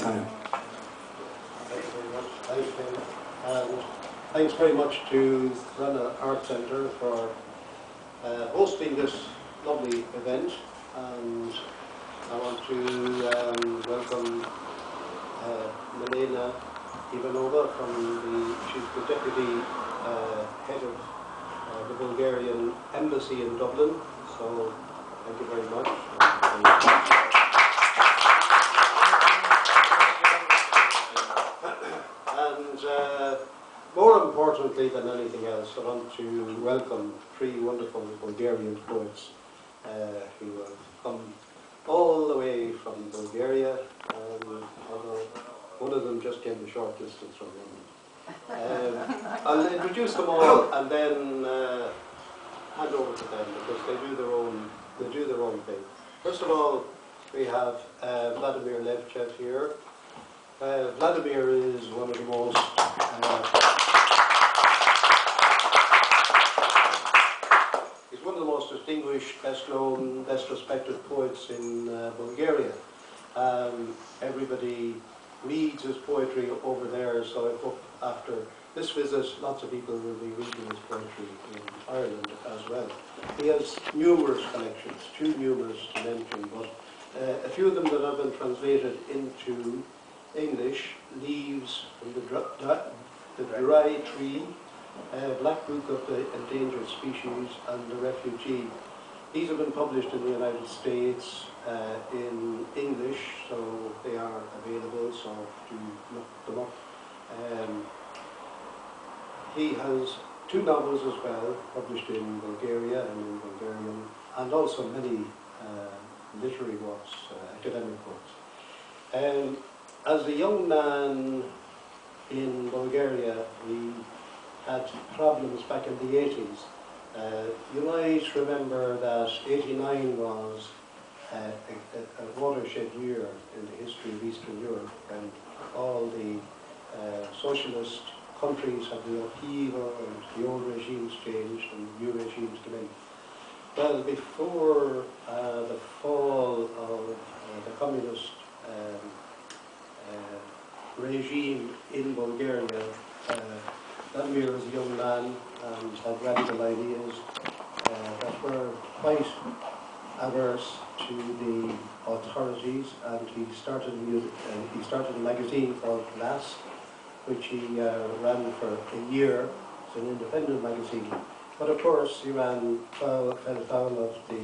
time. Thank you very much. Thanks, Ken. And thanks very much to Renalagh Art Centre for hosting this lovely event. And I want to welcome Milena Ivanova she's the Deputy Head of the Bulgarian Embassy in Dublin. So thank you very much. And more importantly than anything else, I want to welcome three wonderful Bulgarian poets who have come all the way from Bulgaria, although one of them just came a short distance from London. I'll introduce them all and then hand over to them because they do their own thing. First of all, we have Vladimir Levchev here. Vladimir is one of the most distinguished, best-known, best-respected poets in Bulgaria. Everybody reads his poetry over there, so I hope after this visit lots of people will be reading his poetry in Ireland as well. He has numerous collections, too numerous to mention, but a few of them that have been translated into English: Leaves from the Dry Tree, Black Book of the Endangered Species, and The Refugee. These have been published in the United States in English, so they are available, so do look them up. He has two novels as well, published in Bulgaria and in Bulgarian, and also many literary works, academic works. As a young man in Bulgaria, he had problems back in the 80s. You might remember that 89 was a watershed year in the history of Eastern Europe, when all the socialist countries had the upheaval and the old regimes changed and new regimes came in. Well, before the fall of the communist regime in Bulgaria, Vladimir was a young man and had radical ideas that were quite averse to the authorities, and he started a magazine called Glass, which he ran for a year. It's an independent magazine, but of course he fell foul of the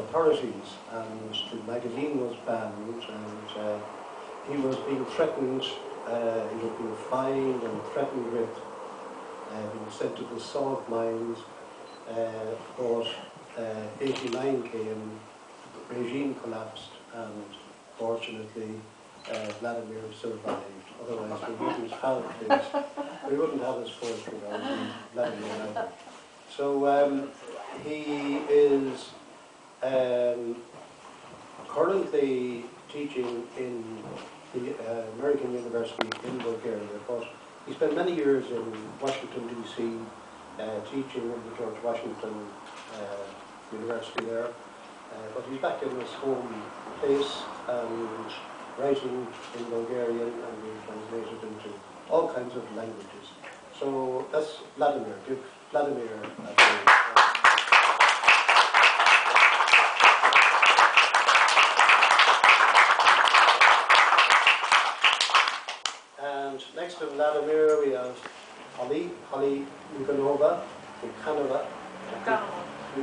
authorities, and the magazine was banned, and he was being threatened. He was being fined and threatened with being sent to the salt mines. But 89 came, the regime collapsed, and fortunately Vladimir survived. Otherwise we wouldn't have his poetry or Vladimir either. So he is currently teaching in the American University in Bulgaria, but he spent many years in Washington, D.C., teaching in the George Washington University there. But he's back in his home place and writing in Bulgarian and being translated into all kinds of languages. So that's Vladimir. Give Vladimir a applause. And next to Vladimir we have Holly Ivanova from Canada. We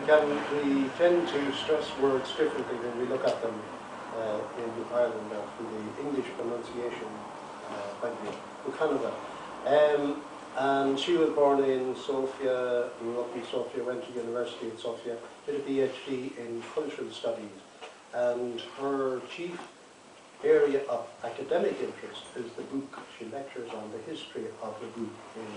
tend to stress words differently when we look at them in Ireland from the English pronunciation point of view. From Canada. And she was born in Sofia, grew up in Sofia, went to university in Sofia, did a PhD in cultural studies, and her chief area of academic interest is the book. She lectures on the history of the book in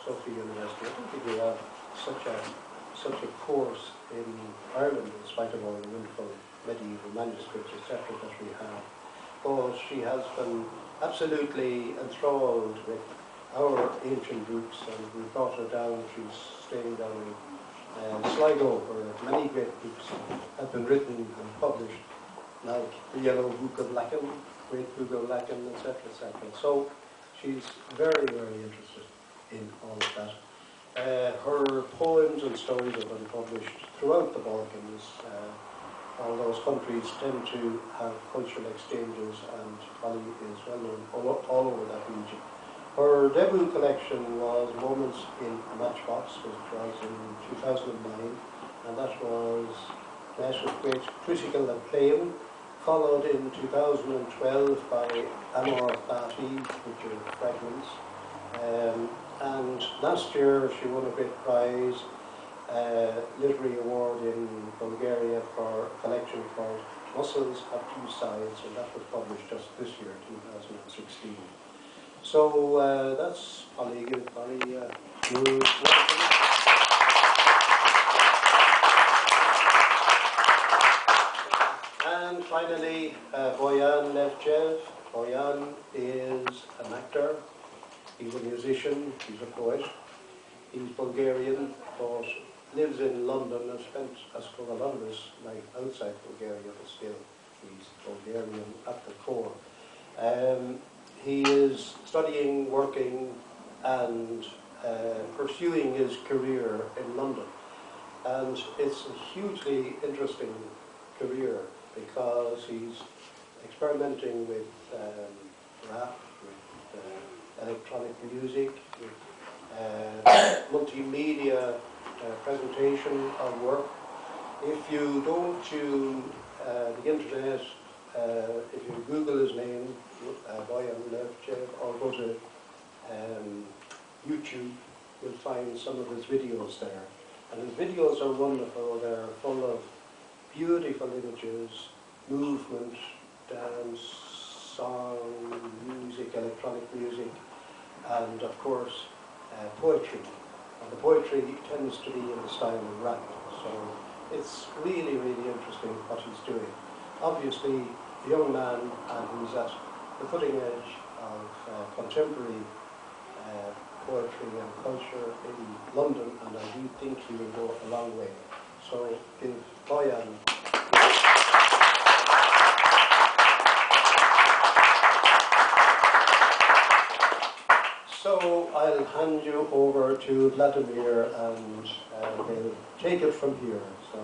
Sofia University. I don't think we have such a course in Ireland, in spite of all the wonderful medieval manuscripts, etc., that we have. But she has been absolutely enthralled with our ancient books, and we brought her down. She's staying down in Sligo, where many great books have been written and published, like the Yellow Book of Lacan, great Bulgarian, etc., etc. So she's very, very interested in all of that. Her poems and stories have been published throughout the Balkans. All those countries tend to have cultural exchanges, and Polly is well known all over that region. Her debut collection was Moments in a Matchbox, which was in 2009, and that was met with great critical acclaim, followed in 2012 by Amor Fati, which are fragments. And last year she won a great prize, literary award in Bulgaria for a collection called Muscles Have Two Sides, and that was published just this year, 2016. So that's Polly. Give Polly good welcome. And finally, Boyan Levchev. Boyan is an actor. He's a musician, he's a poet, he's Bulgarian, but lives in London and spent, I suppose, a lot of his life outside Bulgaria, but still, he's Bulgarian at the core. He is studying, working, and pursuing his career in London. And it's a hugely interesting career because he's experimenting with rap, with electronic music, with multimedia presentation of work. If you go to the internet, if you Google his name, Boyan Levchev, or go to YouTube, you'll find some of his videos there. And his videos are wonderful. They're full of beautiful images, movement, dance, song, music, electronic music, and of course poetry. And the poetry tends to be in the style of rap, so it's really, really interesting what he's doing. Obviously, a young man, and he's at the cutting edge of contemporary poetry and culture in London, and I do think he will go a long way. So give Boyan. So I'll hand you over to Vladimir, and we'll take it from here. So,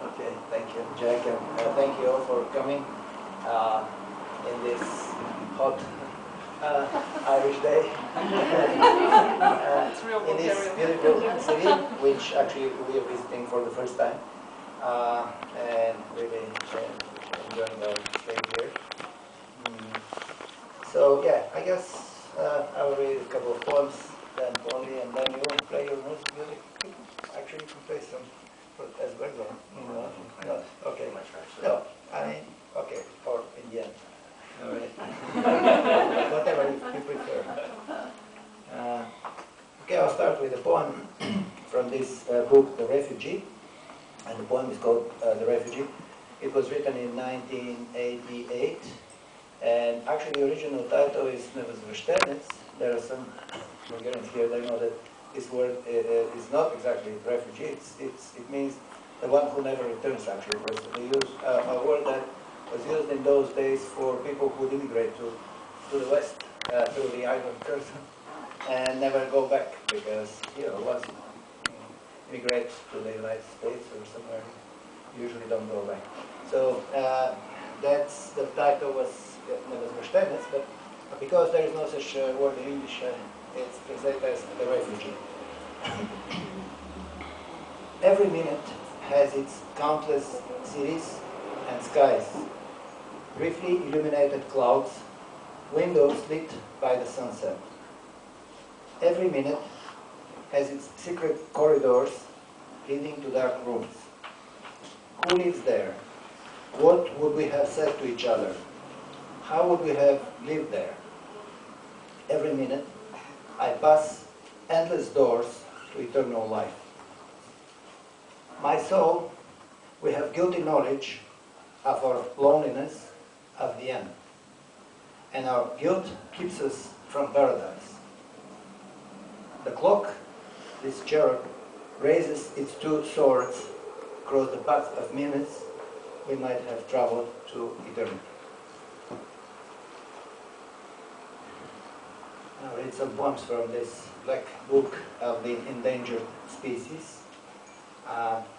okay, thank you, Jack, and thank you all for coming in this hot Irish day. It's real in this beautiful city, which actually we are visiting for the first time, and really enjoying our stay here. So yeah, I guess I will read a couple of poems, then Polly, and then you will play your music. Actually, you can play some as background. No, okay. No, I mean, okay, or in the end. All right. Whatever you prefer. Okay, I'll start with a poem from this book, The Refugee, and the poem is called The Refugee. It was written in 1988. And actually, the original title is Nevoзвeštenec. There are some Bulgarians here, they know that this word is not exactly refugee. It means the one who never returns, actually. They use a word that was used in those days for people who would immigrate to the West, to the Iron Curtain, and never go back because, once you immigrate to the United States or somewhere, you usually don't go back. So that's the title was Nevoзвeštenec, but because there is no such word in English, it's translated as the refugee. Every minute has its countless cities and skies, briefly illuminated clouds, windows lit by the sunset. Every minute has its secret corridors leading to dark rooms. Who lives there? What would we have said to each other? How would we have lived there? Every minute, I pass endless doors to eternal life. My soul, we have guilty knowledge of our loneliness of the end, and our guilt keeps us from paradise. The clock, this cherub, raises its two swords across the path of minutes we might have traveled to eternity. read some poems from this black book of the endangered species.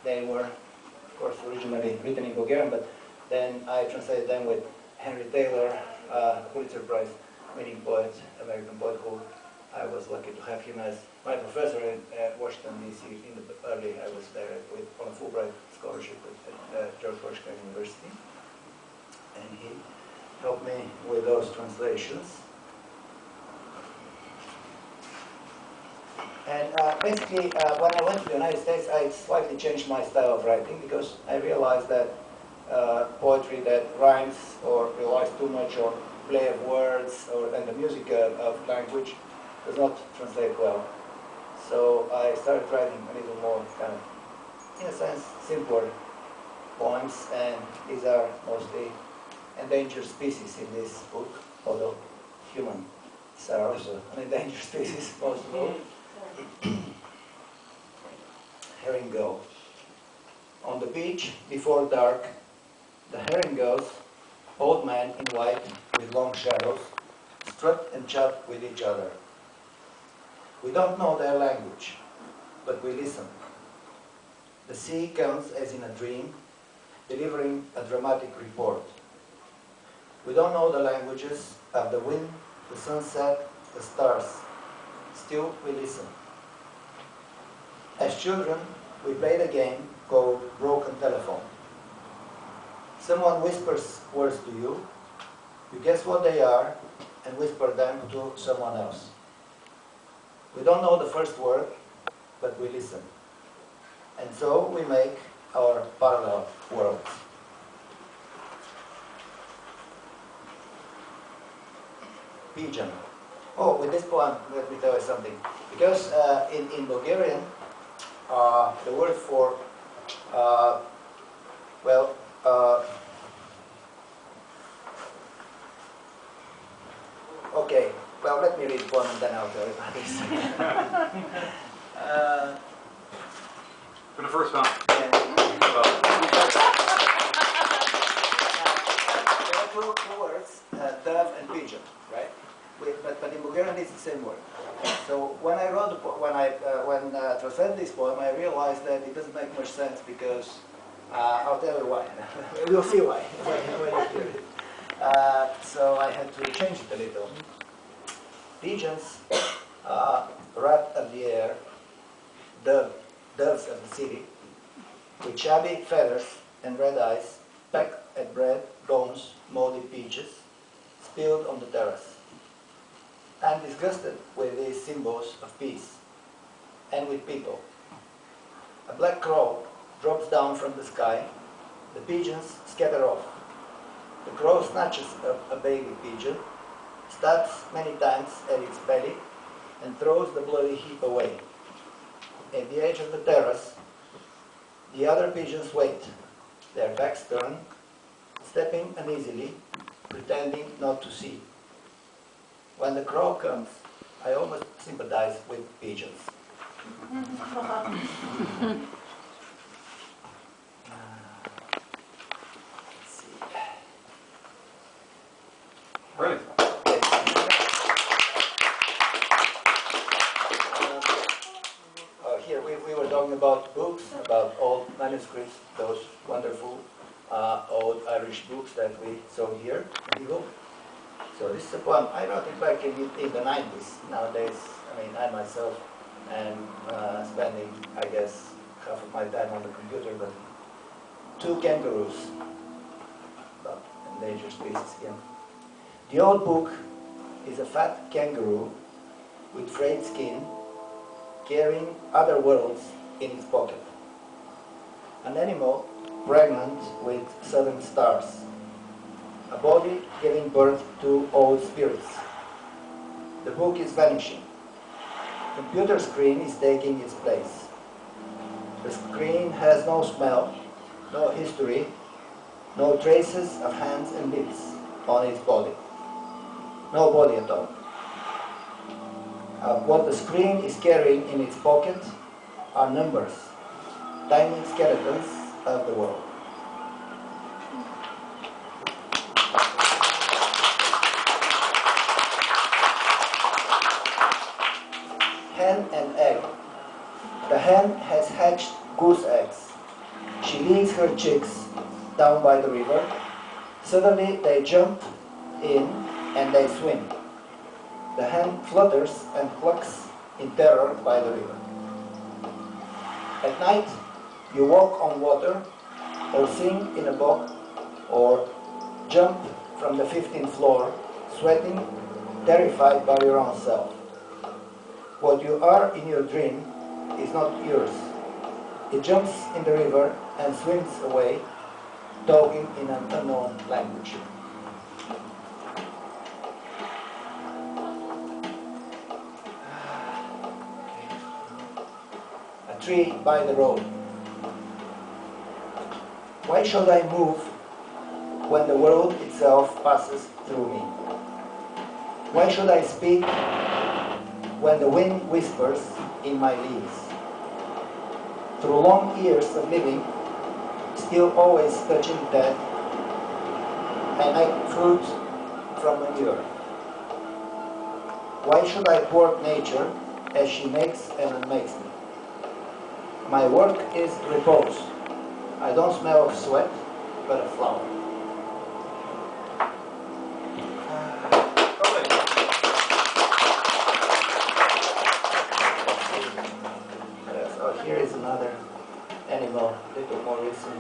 They were, of course, originally written in Bulgarian, but then I translated them with Henry Taylor, Pulitzer Prize winning poet, American poet, who I was lucky to have him as my professor at Washington, D.C. In the early, I was there on a Fulbright scholarship at George Washington University. And he helped me with those translations. And basically, when I went to the United States, I slightly changed my style of writing because I realized that poetry that rhymes or relies too much on play of words and the music of language does not translate well. So I started writing a little more kind of, in a sense, simpler poems, and these are mostly endangered species in this book, although humans are also an endangered species, most of all. Herring gull. On the beach, before dark, the herring gulls, old men in white with long shadows, strut and chat with each other. We don't know their language, but we listen. The sea comes as in a dream, delivering a dramatic report. We don't know the languages of the wind, the sunset, the stars. Still, we listen. As children, we played a game called Broken Telephone. Someone whispers words to you, you guess what they are, and whisper them to someone else. We don't know the first word, but we listen. And so we make our parallel worlds. Pigeon. Oh, with this poem, let me tell you something. Because in Bulgarian, the word for, okay, well, let me read the poem and then I'll tell you about this. For the first time. Yeah. There are two words, dove and pigeon, right? But in Bulgarian it's the same word. So when I wrote the translated this poem, I realized that it doesn't make much sense because I'll tell you why. You'll see why when you hear it. So I had to change it a little. Pigeons, rat of the air, doves of the city, with shabby feathers and red eyes, peck at bread, bones, moldy peaches, spilled on the terrace. I'm disgusted with these symbols of peace, and with people. A black crow drops down from the sky, the pigeons scatter off. The crow snatches up a baby pigeon, stabs many times at its belly, and throws the bloody heap away. At the edge of the terrace, the other pigeons wait, their backs turned, stepping uneasily, pretending not to see. When the crow comes, I almost sympathize with pigeons. Let's see. Brilliant. Here we were talking about books, about old manuscripts, those wonderful old Irish books that we saw here in Eagle. So this is a poem. I wrote it back in the 90s. Nowadays, I mean, I myself am spending, I guess, half of my time on the computer, but two kangaroos, about endangered species again. The old book is a fat kangaroo with frayed skin, carrying other worlds in its pocket. An animal pregnant with southern stars. A body giving birth to old spirits. The book is vanishing. Computer screen is taking its place. The screen has no smell, no history, no traces of hands and lips on its body. No body at all. What the screen is carrying in its pocket are numbers, tiny skeletons of the world. hen has hatched goose eggs. She leaves her chicks down by the river. Suddenly they jump in and they swim. The hen flutters and clucks in terror by the river. At night, you walk on water, or sing in a bog, or jump from the 15th floor, sweating, terrified by your own self. What you are in your dream is not yours. It jumps in the river and swims away, talking in an unknown language. A tree by the road. Why should I move when the world itself passes through me? Why should I speak when the wind whispers in my leaves? Through long years of living, still always touching death, I make fruit from manure. Why should I thwart nature as she makes and unmakes me? My work is repose. I don't smell of sweat, but of flower. Here is another animal, a little more recent.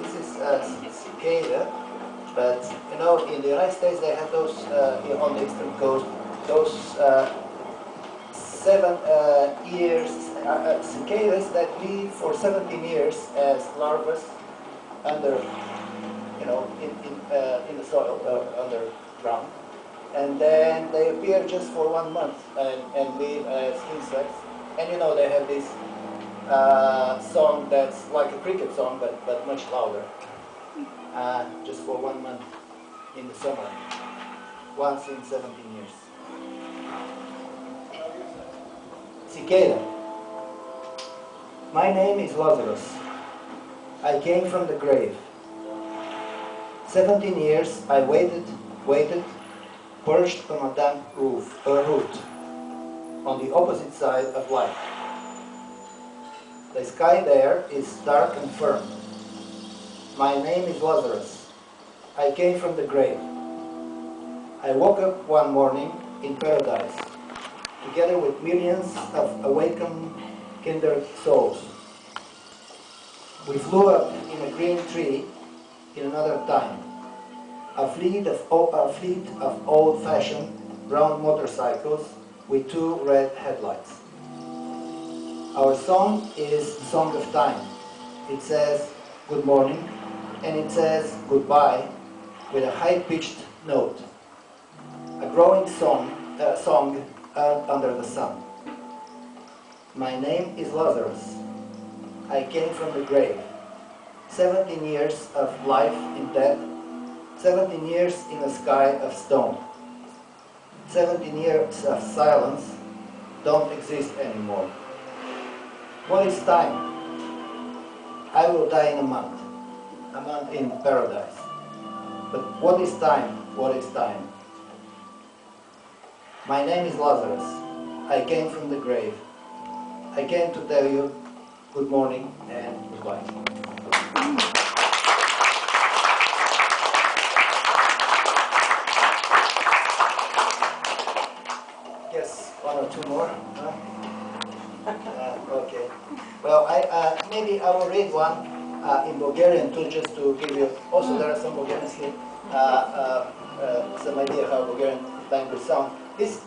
This is a cicada, but you know, in the United States they have those, on the eastern coast, those 7 years, cicadas that live for 17 years as larvae under, you know, in the soil, underground. And then they appear just for 1 month and live as insects. And you know, they have this song that's like a cricket song, but much louder. Just for 1 month in the summer, once in 17 years. Cicada. My name is Lazarus. I came from the grave. 17 years I waited, perched on a damp root, on the opposite side of life. The sky there is dark and firm. My name is Lazarus. I came from the grave. I woke up one morning in paradise, together with millions of awakened kindred souls. We flew up in a green tree in another time, a fleet of old-fashioned brown motorcycles with 2 red headlights. Our song is the song of time. It says good morning and it says goodbye with a high-pitched note. A growing song under the sun. My name is Lazarus. I came from the grave. 17 years of life in death, 17 years in a sky of stone. 17 years of silence don't exist anymore. What is time? I will die in a month in paradise. But what is time? What is time? My name is Lazarus. I came from the grave. I came to tell you good morning and goodbye. Yes, 1 or 2 more. Huh? Okay. Well, maybe I will read one in Bulgarian too, just to give you. Also, there are some Bulgarians here. Some idea how Bulgarian language sounds. This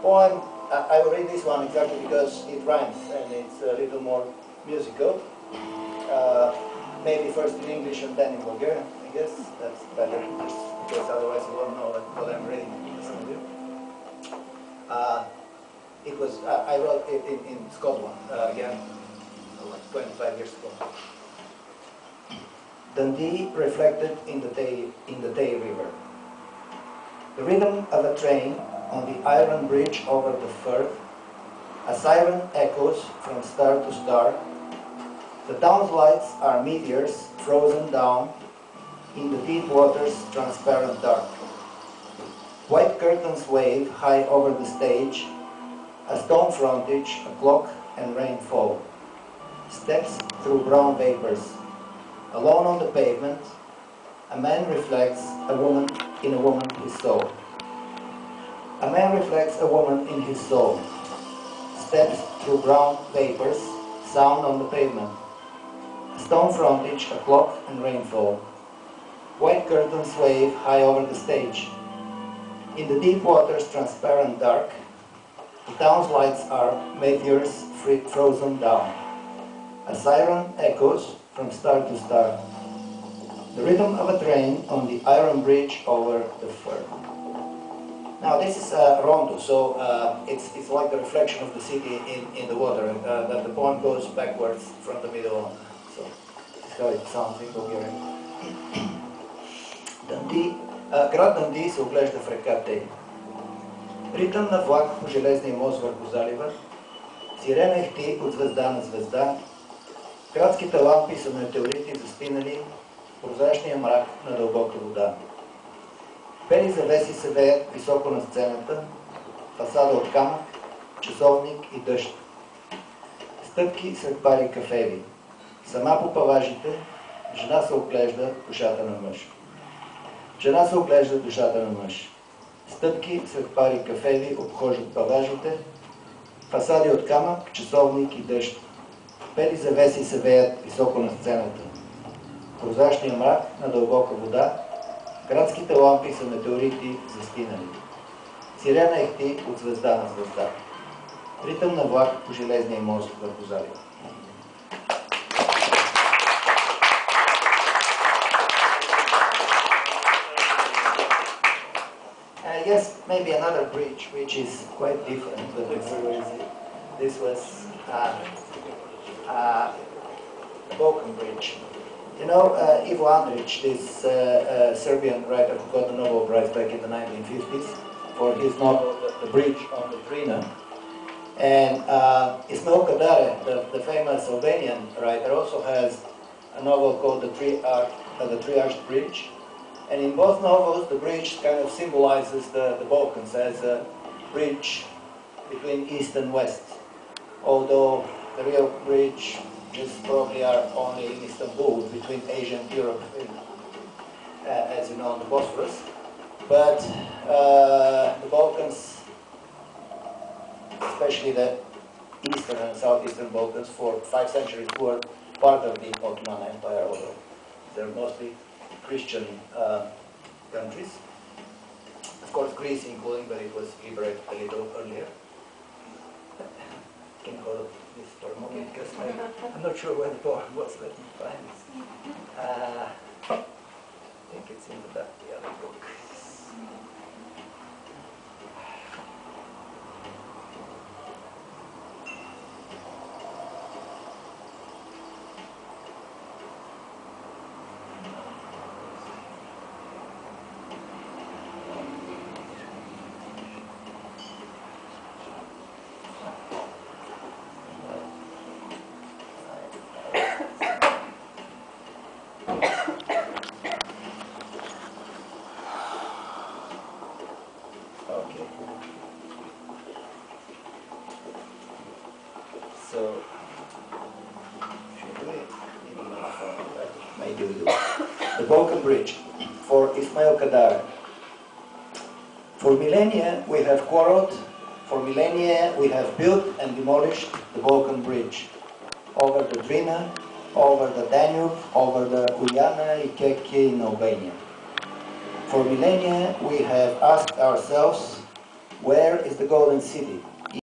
poem, I will read this one exactly because it rhymes and it's a little more musical. Maybe first in English and then in Bulgarian. I guess that's better because otherwise you won't know what I'm reading. Some of you. I wrote it in Scotland again, like 25 years ago. Dundee reflected in the Tay River. The rhythm of a train on the iron bridge over the Firth, a siren echoes from star to star. The downlights are meteors frozen down in the deep water's transparent dark. White curtains wave high over the stage, a stone frontage, a clock and rainfall. Steps through brown vapors. Alone on the pavement, a man reflects a woman in a woman his soul. A man reflects a woman in his soul. Steps through brown vapors, sound on the pavement. A stone frontage, a clock and rainfall. White curtains wave high over the stage. In the deep waters, transparent dark, the town's lights are meteors frozen down. A siren echoes from star to star. The rhythm of a train on the iron bridge over the firth. Now this is rondo, so it's like the reflection of the city in the water, that the poem goes backwards from the middle on. So this is how it sounds in Bulgarian. Град Дънди се оглежда в река Тей. Ритъм на влак по железния мост върху залива, сирена ихти от звезда на звезда, градските лампи са метеорити застинали, прозрачния мрак на дълбока вода. Бели завеси се веят високо на сцената, фасада от камък, часовник и дъжд. Стъпки сред пари кафеви. Сама по паважите, жена се оглежда душата на мъж. Жена се оглежда душата на мъж. Стъпки сред пари кафеви обхождат паважите, фасади от камък, часовник и дъжд. Бели завеси се веят високо на сцената. Прозрачния мрак на дълбока вода, градските лампи са метеорити застинали. Сирена ехти от звезда на звезда. Ритъм на влак по железния мост върху залива. Yes, maybe another bridge which is quite different, but this was the Balkan Bridge. You know, Ivo Andrić, this Serbian writer who got the Nobel Prize back in the 1950s for his novel The Bridge on the Drina. And Ismail Kadare, the famous Albanian writer, also has a novel called The Three-Arched Bridge. And in both novels, the bridge kind of symbolizes the Balkans as a bridge between East and West. Although the real bridge just probably are only in Istanbul, between Asia and Europe, as you know, on the Bosphorus. But the Balkans, especially the Eastern and Southeastern Balkans, for 5 centuries were part of the Ottoman Empire, although they're mostly Christian countries. Of course, Greece including, but it was liberated a little earlier. Can you hold this for a moment, because I'm not sure where the poem was. Let me find it. I think it's in the other book. So, the Balkan Bridge for Ismail Kadare. For millennia we have quarreled, for millennia we have built and demolished the Balkan Bridge. Over the Drina, over the Danube, over the Ujana, Ikeki in Albania. For millennia we have asked ourselves, where is the Golden City?